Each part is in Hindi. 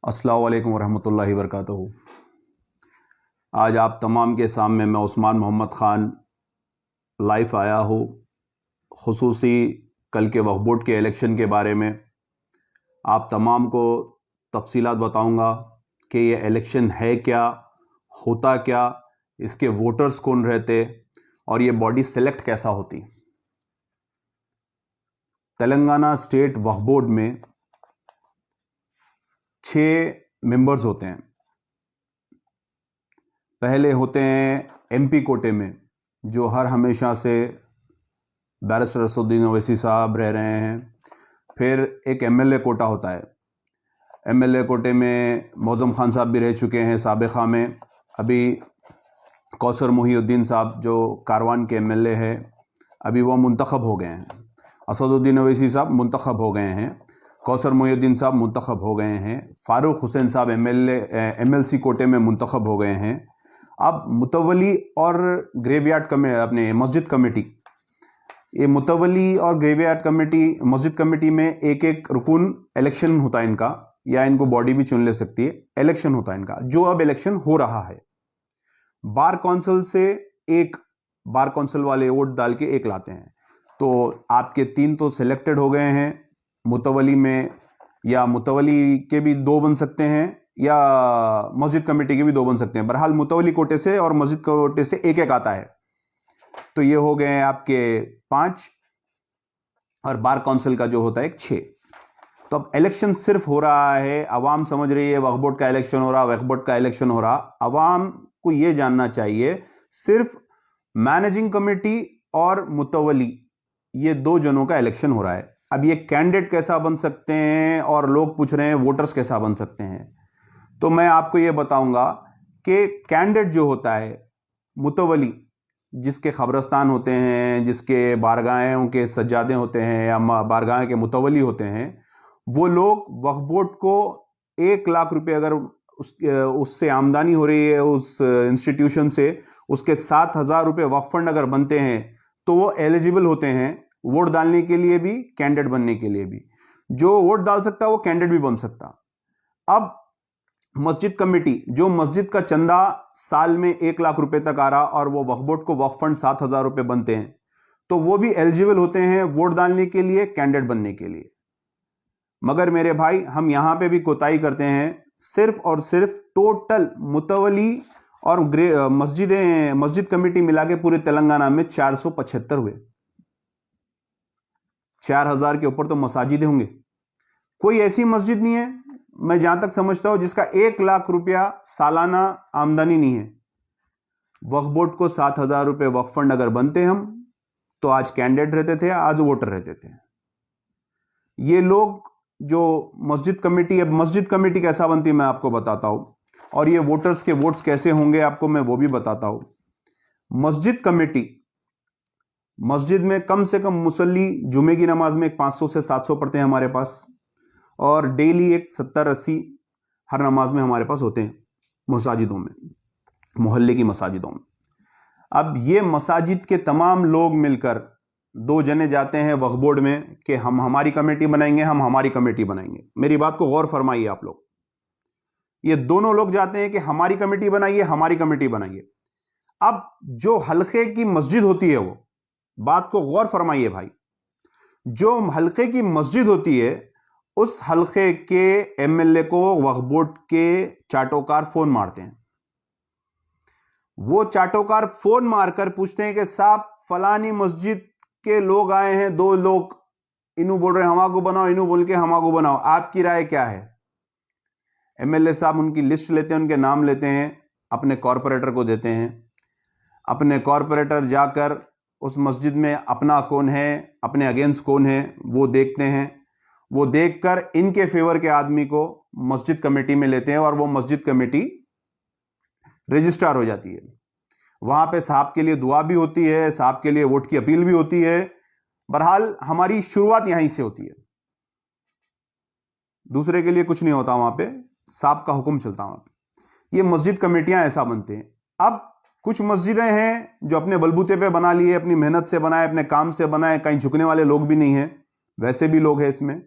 अस्सलाम वालेकुम वरहमतुल्लाहि वबरकातुहू। आज आप तमाम के सामने मैं उस्मान मोहम्मद ख़ान लाइव आया हूँ, खुसूसी कल के वक्फ बोर्ड के इलेक्शन के बारे में आप तमाम को तफसीलात बताऊंगा कि ये इलेक्शन है क्या, होता क्या, इसके वोटर्स कौन रहते और ये बॉडी सेलेक्ट कैसा होती। तेलंगाना स्टेट वक्फ बोर्ड में 6 मेंबर्स होते हैं। पहले होते हैं एमपी कोटे में, जो हर हमेशा से बैरिस्टर असदुद्दीन ओवैसी साहब रह रहे हैं। फिर एक एमएलए कोटा होता है। एमएलए कोटे में मौज़म खान साहब भी रह चुके हैं साबिक़ा में। अभी कौसर मोहिउद्दीन साहब जो कारवान के एमएलए है, अभी वो मुंतखब हो गए हैं। असदुद्दीन ओवैसी साहब मुंतखब हो गए हैं, कौसर मोहिउद्दीन साहब मुंतखब हो गए हैं, फारूक हुसैन साहब एमएलसी कोटे में मुंतखब हो गए हैं। अब मुतवली और ग्रेवयार्ड अपने मस्जिद कमेटी, ये मुतवली और ग्रेवयार्ड कमेटी, मस्जिद कमेटी में एक एक रुकन इलेक्शन होता है इनका, या इनको बॉडी भी चुन ले सकती है। इलेक्शन होता है इनका, जो अब इलेक्शन हो रहा है। बार काउंसिल से एक बार काउंसिल वाले वोट डाल के एक लाते हैं, तो आपके 3 तो सिलेक्टेड हो गए हैं मुतवली में, या मुतवली के भी 2 बन सकते हैं या मस्जिद कमेटी के भी 2 बन सकते हैं। बहरहाल मुतवली कोटे से और मस्जिद कोटे से एक एक आता है, तो ये हो गए आपके 5, और बार काउंसिल का जो होता है 6। तो अब इलेक्शन सिर्फ हो रहा है, अवाम समझ रही है वक्फ बोर्ड का इलेक्शन हो रहा, वक्फ बोर्ड का इलेक्शन हो रहा। अवाम को यह जानना चाहिए सिर्फ मैनेजिंग कमेटी और मुतवली, ये 2 जनों का इलेक्शन हो रहा है। अब ये कैंडिडेट कैसा बन सकते हैं, और लोग पूछ रहे हैं वोटर्स कैसा बन सकते हैं, तो मैं आपको ये बताऊंगा कि कैंडिडेट जो होता है मुतवली, जिसके खबरस्तान होते हैं, जिसके बारगाहों के सज्जादे होते हैं या बारगाह के मुतवली होते हैं, वो लोग वक्फ बोर्ड को 1 लाख रुपए अगर उससे आमदनी हो रही है उस इंस्टीट्यूशन से, उसके 7,000 रुपए वक्फ फंड अगर बनते हैं, तो वो एलिजिबल होते हैं वोट डालने के लिए भी, कैंडिडेट बनने के लिए भी। जो वोट डाल सकता वो कैंडिडेट भी बन सकता। अब मस्जिद कमेटी, जो मस्जिद का चंदा साल में 1 लाख रुपए तक आ रहा और वो वक्फ बोर्ड को वक्फ फंड 7,000 रुपए बनते हैं, तो वो भी एलिजिबल होते हैं वोट डालने के लिए, कैंडिडेट बनने के लिए। मगर मेरे भाई, हम यहां पे भी कोताही करते हैं। सिर्फ और सिर्फ टोटल मुतवली और मस्जिद कमेटी मिला के पूरे तेलंगाना में 475 हुए। 4,000 के ऊपर तो मसाजिदें होंगे। कोई ऐसी मस्जिद नहीं है, मैं जहां तक समझता हूं, जिसका 1 लाख रुपया सालाना आमदनी नहीं है। वक्फ बोर्ड को 7,000 रुपये वक्फ फंड अगर बनते हम, तो आज कैंडिडेट रहते थे, आज वोटर रहते थे। ये लोग जो मस्जिद कमेटी, अब मस्जिद कमेटी कैसा बनती है मैं आपको बताता हूं, और ये वोटर्स के वोट्स कैसे होंगे आपको मैं वो भी बताता हूं। मस्जिद कमेटी, मस्जिद में कम से कम मुसल्ली जुमे की नमाज में 500 से 700 पढ़ते हैं हमारे पास, और डेली एक 70-80 हर नमाज में हमारे पास होते हैं मसाजिदों में, मोहल्ले की मसाजिदों में। अब ये मसाजिद के तमाम लोग मिलकर 2 जने जाते हैं वक्फ बोर्ड में कि हम हमारी कमेटी बनाएंगे, हम हमारी कमेटी बनाएंगे। मेरी बात को गौर फरमाइए आप लोग। ये दोनों लोग जाते हैं कि हमारी कमेटी बनाइए, हमारी कमेटी बनाइए। अब जो हल्के की मस्जिद होती है, वो बात को गौर फरमाइए भाई, जो हल्के की मस्जिद होती है, उस हल्के के एमएलए को वक्फ बोर्ड के चाटोकार फोन मारते हैं। वो चाटोकार फोन मारकर पूछते हैं कि साहब फलानी मस्जिद के लोग आए हैं, 2 लोग, इन्हों बोल रहे हैं हमारे को बनाओ, इन्हों बोल के हमारे को बनाओ, आपकी राय क्या है। एमएलए साहब उनकी लिस्ट लेते हैं, उनके नाम लेते हैं, अपने कॉरपोरेटर को देते हैं। अपने कॉरपोरेटर जाकर उस मस्जिद में अपना कौन है, अपने अगेंस्ट कौन है, वो देखते हैं। वो देखकर इनके फेवर के आदमी को मस्जिद कमेटी में लेते हैं, और वो मस्जिद कमेटी रजिस्ट्रार हो जाती है। वहां पे साहब के लिए दुआ भी होती है, साहब के लिए वोट की अपील भी होती है। बहरहाल हमारी शुरुआत यहीं से होती है, दूसरे के लिए कुछ नहीं होता वहां पे, साहब का हुक्म चलता वहां पे। ये मस्जिद कमेटियां ऐसा बनते हैं। अब कुछ मस्जिदें हैं जो अपने बलबूते पे बना लिए, अपनी मेहनत से बनाए, अपने काम से बनाए, कहीं झुकने वाले लोग भी नहीं है, वैसे भी लोग हैं इसमें।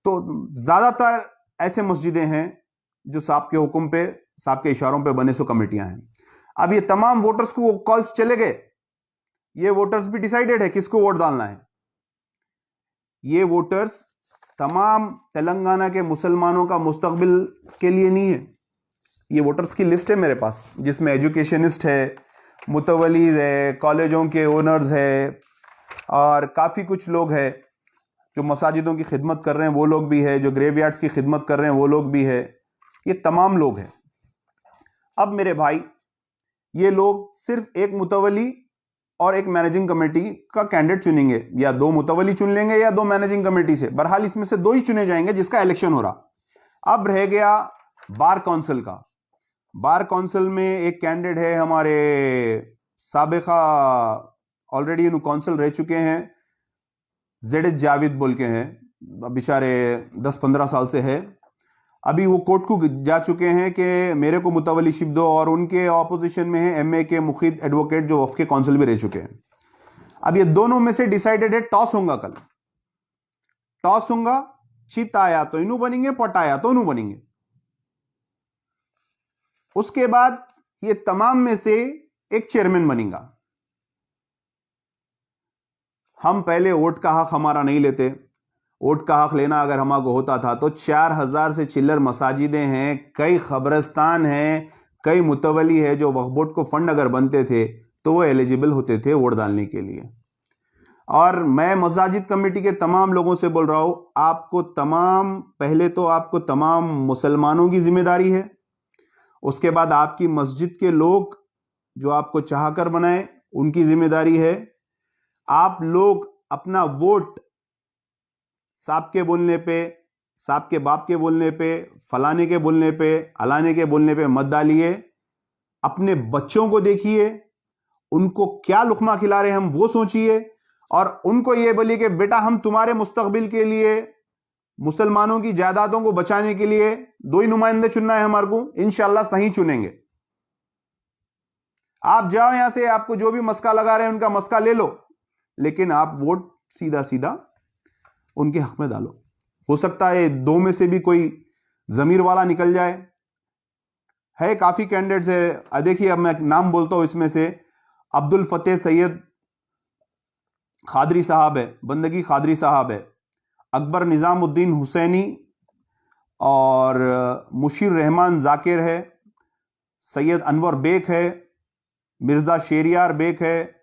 तो ज्यादातर ऐसे मस्जिदें हैं जो साहब के हुक्म पे, साहब के इशारों पे बने सो कमेटियां हैं। अब ये तमाम वोटर्स को कॉल्स चले गए, ये वोटर्स भी डिसाइडेड है किसको वोट डालना है। ये वोटर्स तमाम तेलंगाना के मुसलमानों का मुस्तकबिल के लिए नहीं है। ये वोटर्स की लिस्ट है मेरे पास, जिसमें एजुकेशनिस्ट है, मुतवलीज है, कॉलेजों के ओनर्स है, और काफ़ी कुछ लोग हैं जो मसाजिदों की खिदमत कर रहे हैं, वो लोग भी है, जो ग्रेवयार्ड्स की खिदमत कर रहे हैं वो लोग भी है। ये तमाम लोग हैं। अब मेरे भाई, ये लोग सिर्फ एक मुतवली और एक मैनेजिंग कमेटी का कैंडिडेट चुनेंगे, या दो मुतवली चुन लेंगे या दो मैनेजिंग कमेटी से, बहरहाल इसमें से दो ही चुने जाएंगे जिसका इलेक्शन हो रहा। अब रह गया बार काउंसिल का। बार काउंसिल में एक कैंडिडेट है हमारे साबिका, ऑलरेडी काउंसिल रह चुके हैं, जेड जावेद बोल के हैं, बेचारे 10-15 साल से है। अभी वो कोर्ट को जा चुके हैं कि मेरे को मुतवलीशिप दो, और उनके ऑपोजिशन में है एमए के मुखिद एडवोकेट जो वफ़ के काउंसिल भी रह चुके हैं। अब ये दोनों में से डिसाइडेड है, टॉस होगा कल। टॉस होगा, चित आया तो इनू बनेंगे, पट आया तो इनू बनेंगे। उसके बाद ये तमाम में से एक चेयरमैन बनेगा। हम पहले वोट का हक हमारा नहीं लेते। वोट का हक लेना अगर हमारे को होता था तो 4000 से चिल्लर मसाजिदें हैं, कई खबरस्तान हैं, कई मुतवली है, जो वक्फ बोर्ड को फंड अगर बनते थे तो वो एलिजिबल होते थे वोट डालने के लिए। और मैं मसाजिद कमेटी के तमाम लोगों से बोल रहा हूं, आपको तमाम, पहले तो आपको तमाम मुसलमानों की जिम्मेदारी है, उसके बाद आपकी मस्जिद के लोग जो आपको चाहकर बनाए उनकी जिम्मेदारी है। आप लोग अपना वोट साहब के बोलने पे, साहब के बाप के बोलने पे, फलाने के बोलने पे, अलाने के बोलने पे मत डालिए। अपने बच्चों को देखिए, उनको क्या लुकमा खिला रहे हैं हम वो सोचिए, और उनको ये बोलिए कि बेटा हम तुम्हारे मुस्तकबिल के लिए, मुसलमानों की जायदादों को बचाने के लिए दो ही नुमाइंदे चुनना है हमारे को, इंशाल्लाह सही चुनेंगे। आप जाओ यहां से, आपको जो भी मस्का लगा रहे हैं उनका मस्का ले लो, लेकिन आप वोट सीधा सीधा उनके हक में डालो। हो सकता है दो में से भी कोई जमीर वाला निकल जाए। है काफी कैंडिडेट्स है, देखिए अब मैं नाम बोलता हूं, इसमें से अब्दुल फतेह सैयद खादरी साहब है, बंदगी खादरी साहब है, अकबर निजामुद्दीन हुसैनी और मुशीर रहमान जाकिर है, सैयद अनवर बेग है, मिर्जा शेरियार बेग है,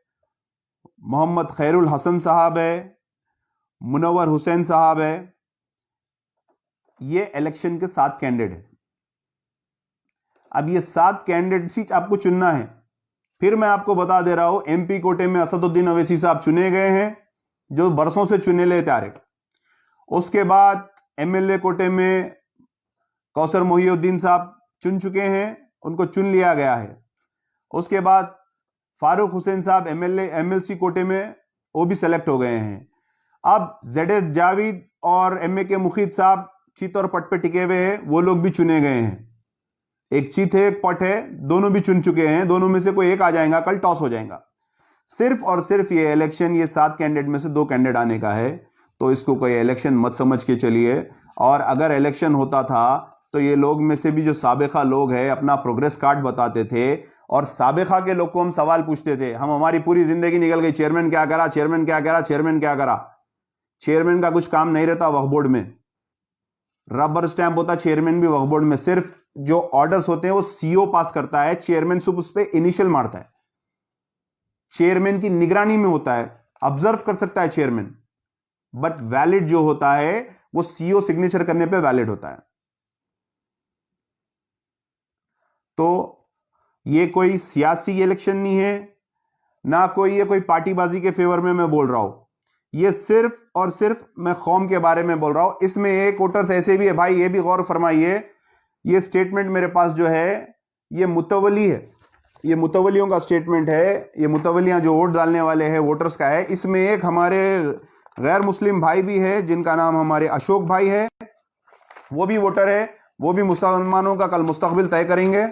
मोहम्मद खैरुल हसन साहब है, मुनव्वर हुसैन साहब है। ये इलेक्शन के 7 कैंडिडेट है। अब ये 7 कैंडिडेट आपको चुनना है। फिर मैं आपको बता दे रहा हूं, एमपी कोटे में असदुद्दीन अवैसी साहब चुने गए हैं, जो बरसों से चुने ले तैयार। उसके बाद एमएलए कोटे में कौसर मोहिउद्दीन साहब चुन चुके हैं, उनको चुन लिया गया है। उसके बाद फारूक हुसैन साहब एमएलसी कोटे में वो भी सेलेक्ट हो गए हैं। अब जेड जावेद और एमए के मुखीद साहब चित और पट पे टिके हुए हैं, वो लोग भी चुने गए हैं। एक चित है, एक पट है, दोनों भी चुन चुके हैं। दोनों में से कोई एक आ जाएगा, कल टॉस हो जाएगा। सिर्फ और सिर्फ ये इलेक्शन, ये 7 कैंडिडेट में से 2 कैंडिडेट आने का है, तो इसको कोई इलेक्शन मत समझ के चलिए। और अगर इलेक्शन होता था तो ये लोग में से भी जो साबिका लोग हैं अपना प्रोग्रेस कार्ड बताते थे, और साबिका के लोग को हम सवाल पूछते थे। हम, हमारी पूरी जिंदगी निकल गई, चेयरमैन क्या करा, चेयरमैन क्या करा, चेयरमैन क्या करा। चेयरमैन का कुछ काम नहीं रहता वक्फ बोर्ड में, रबर स्टैंप होता चेयरमैन भी वक्फ बोर्ड में। सिर्फ जो ऑर्डर्स होते हैं वो सीओ पास करता है, चेयरमैन सिर्फ उस पर इनिशियल मारता है। चेयरमैन की निगरानी में होता है, ऑब्जर्व कर सकता है चेयरमैन, बट वैलिड जो होता है वो सीओ सिग्नेचर करने पे वैलिड होता है। तो ये कोई सियासी इलेक्शन नहीं है, ना कोई ये कोई पार्टीबाजी के फेवर में मैं बोल रहा हूं। ये सिर्फ और सिर्फ मैं कौम के बारे में बोल रहा हूं। इसमें एक वोटर्स ऐसे भी है भाई, ये भी गौर फरमाइए, ये स्टेटमेंट मेरे पास जो है ये मुतवली है, ये मुतवलियों का स्टेटमेंट है। ये मुतवलियां जो वोट डालने वाले हैं वोटर्स का है। इसमें एक हमारे गैर मुस्लिम भाई भी है जिनका नाम हमारे अशोक भाई है, वो भी वोटर है, वो भी मुसलमानों का कल मुस्तकबिल तय करेंगे।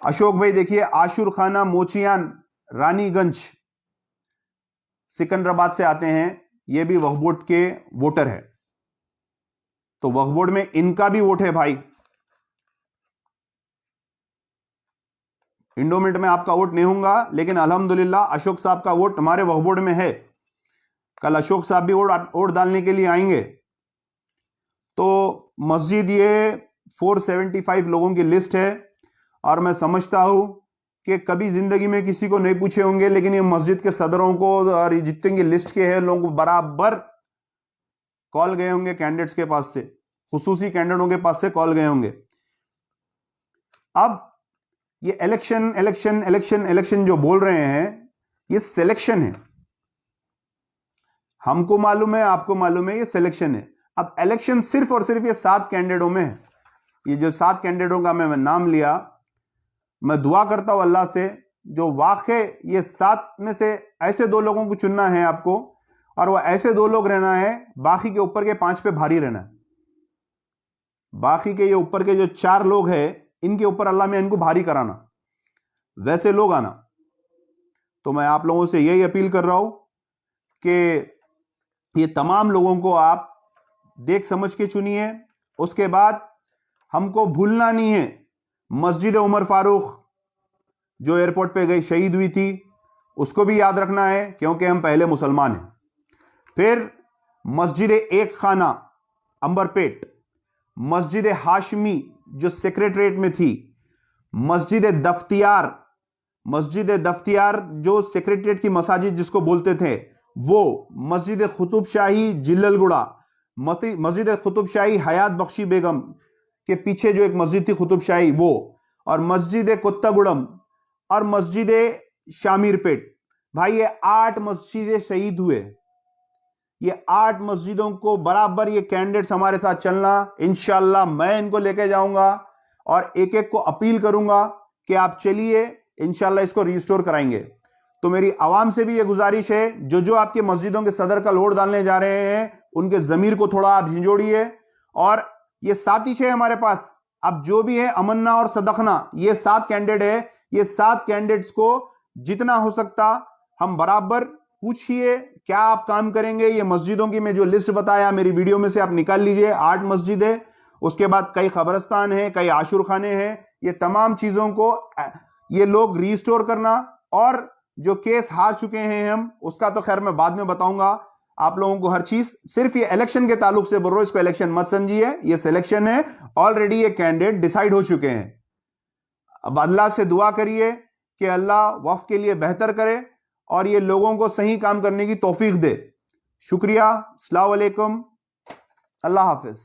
अशोक भाई देखिए, आशुर खाना मोचियान रानीगंज सिकंदराबाद से आते हैं, ये भी वक्फ बोर्ड के वोटर है। तो वक्फ बोर्ड में इनका भी वोट है भाई, इंडोमेंट में आपका वोट नहीं होगा, लेकिन अल्हम्दुलिल्लाह अशोक साहब का वोट हमारे वक्फ बोर्ड में है। कल अशोक साहब भी वोट डालने के लिए आएंगे। तो मस्जिद ये 475 लोगों की लिस्ट है, और मैं समझता हूं कि कभी जिंदगी में किसी को नहीं पूछे होंगे, लेकिन ये मस्जिद के सदरों को और जितने की लिस्ट के हैं लोगों को बराबर कॉल गए होंगे, कैंडिडेट्स के पास से, खुसूसी कैंडिडेटों के पास से कॉल गए होंगे। अब ये इलेक्शन इलेक्शन इलेक्शन इलेक्शन जो बोल रहे हैं, ये सिलेक्शन है। हमको मालूम है, आपको मालूम है, ये सिलेक्शन है। अब इलेक्शन सिर्फ और सिर्फ ये 7 कैंडिडेटों में है। ये जो 7 कैंडिडेटों का मैं नाम लिया, मैं दुआ करता हूं अल्लाह से, जो वाकई ये 7 में से ऐसे 2 लोगों को चुनना है आपको, और वो ऐसे 2 लोग रहना है, बाकी के ऊपर के 5 पे भारी रहना है। बाकी के ये ऊपर के जो 4 लोग हैं, इनके ऊपर अल्लाह में इनको भारी कराना, वैसे लोग आना। तो मैं आप लोगों से यही अपील कर रहा हूं कि ये तमाम लोगों को आप देख समझ के चुनिए। उसके बाद हमको भूलना नहीं है, मस्जिद उमर फारूक जो एयरपोर्ट पे गई शहीद हुई थी, उसको भी याद रखना है, क्योंकि हम पहले मुसलमान हैं। फिर मस्जिद एक खाना अंबरपेट, मस्जिद हाशमी जो सेक्रेटरीट में थी, मस्जिद दफ्तियार जो सेक्रेटरीट की मसाजिद जिसको बोलते थे वो, मस्जिद कुतुब शाही जिल्ललगुड़ा, मस्जिद कुतुब शाही हयात बख्शी बेगम के पीछे जो एक मस्जिद थी कुतुब शाही वो, और मस्जिद कोत्तागुड़म, और मस्जिद शामीरपेट। भाई ये 8 मस्जिदें शहीद हुए। ये 8 मस्जिदों को बराबर ये कैंडिडेट्स हमारे साथ चलना, इंशाल्लाह मैं इनको लेके जाऊंगा और एक एक को अपील करूंगा कि आप चलिए, इंशाल्लाह इसको रिस्टोर कराएंगे। तो मेरी आवाम से भी ये गुजारिश है, जो आपके मस्जिदों के सदर का वोट डालने जा रहे हैं, उनके जमीर को थोड़ा आप झिंझोड़िए। और ये 7 ही है हमारे पास, अब जो भी है अमन्ना और सदखना, ये 7 कैंडिडेट है। ये 7 कैंडिडेट्स को जितना हो सकता हम बराबर पूछिए क्या आप काम करेंगे। ये मस्जिदों की मैं जो लिस्ट बताया मेरी वीडियो में से आप निकाल लीजिए, 8 मस्जिद है, उसके बाद कई कब्रिस्तान है, कई आशुर खाने हैं। ये तमाम चीजों को ये लोग रिस्टोर करना, और जो केस हार चुके हैं हम, उसका तो खैर मैं बाद में बताऊंगा आप लोगों को हर चीज। सिर्फ ये इलेक्शन के ताल्लुक से बोल रहा हूं, इसको इलेक्शन मत समझिए, ये सिलेक्शन है। ऑलरेडी ये कैंडिडेट डिसाइड हो चुके हैं। अब अल्लाह से दुआ करिए कि अल्लाह वफ़ के लिए बेहतर करे और ये लोगों को सही काम करने की तौफीक दे। शुक्रिया, अस्सलाम वालेकुम, अल्लाह हाफिज।